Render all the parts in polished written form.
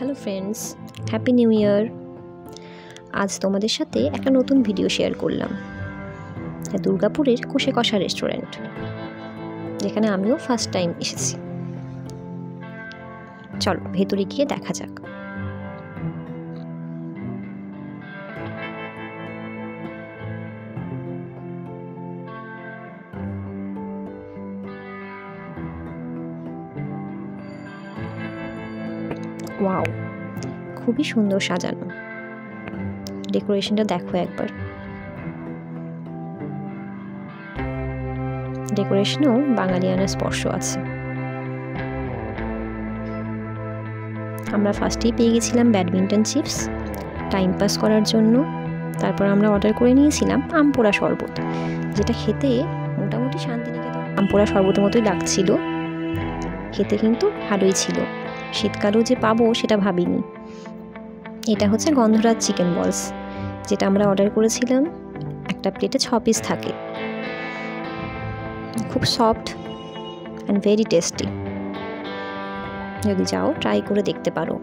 Hello friends, happy new year. আজ তোমাদের সাথে একটা নতুন ভিডিও শেয়ার করলাম। দুর্গাপুরের কোষে কষা রেস্টুরেন্ট, যেখানে আমিও ফার্স্ট টাইম এসেছি। চলো ভেতরে গিয়ে দেখা যাক। ওয়াও, খুবই সুন্দর সাজানো। ডেকোরেশনটা দেখো একবার। ডেকোরেশনেও বাঙালিয়ানা স্পর্শ আছে। আমরা ফার্স্টেই পেয়ে গেছিলাম ব্যাডমিন্টন চিপস টাইম পাস করার জন্য। তারপর আমরা অর্ডার করে নিয়েছিলাম আমপোড়া শরবত, যেটা খেতে মোটামুটি শান্তিনিকেতন আমপোড়া শরবতের মতোই লাগছিল। খেতে কিন্তু ভালোই ছিল। শীতকালেও যে পাবো সেটা ভাবিনি। এটা হচ্ছে গন্ধরাজ চিকেন বলস, যেটা আমরা অর্ডার করেছিলাম। একটা প্লেটে 6 পিস থাকে। খুব সফট অ্যান্ড ভেরি টেস্টি। যদি যাও ট্রাই করে দেখতে পারো।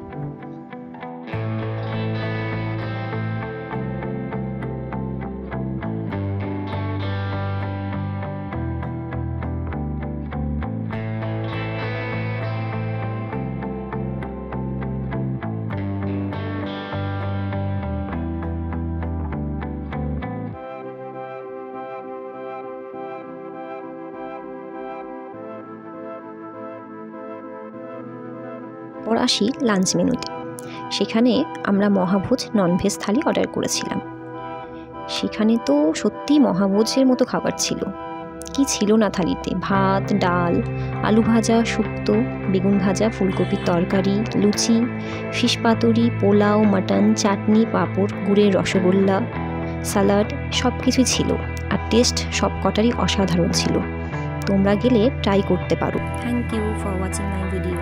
পর আসি লাঞ্চ মেনুতে। সেখানে আমরা মহাভোজ ননভেজ থালি অর্ডার করেছিলাম। সেখানে তো সত্যি মহাভোজের মতো খাবার ছিল। কি ছিল না থালিতে! ভাত, ডাল, আলু ভাজা, শুক্তো, বেগুন ভাজা, ফুলকপির তরকারি, লুচি, ফিশ পাতুরি, পোলাও, মাটন, চাটনি, পাঁপড়, গুড়ের রসগোল্লা, স্যালাড, সব কিছুই ছিল। আর টেস্ট সব কটারই অসাধারণ ছিল। তোমরা গেলে ট্রাই করতে পারো। Thank you for watching my video.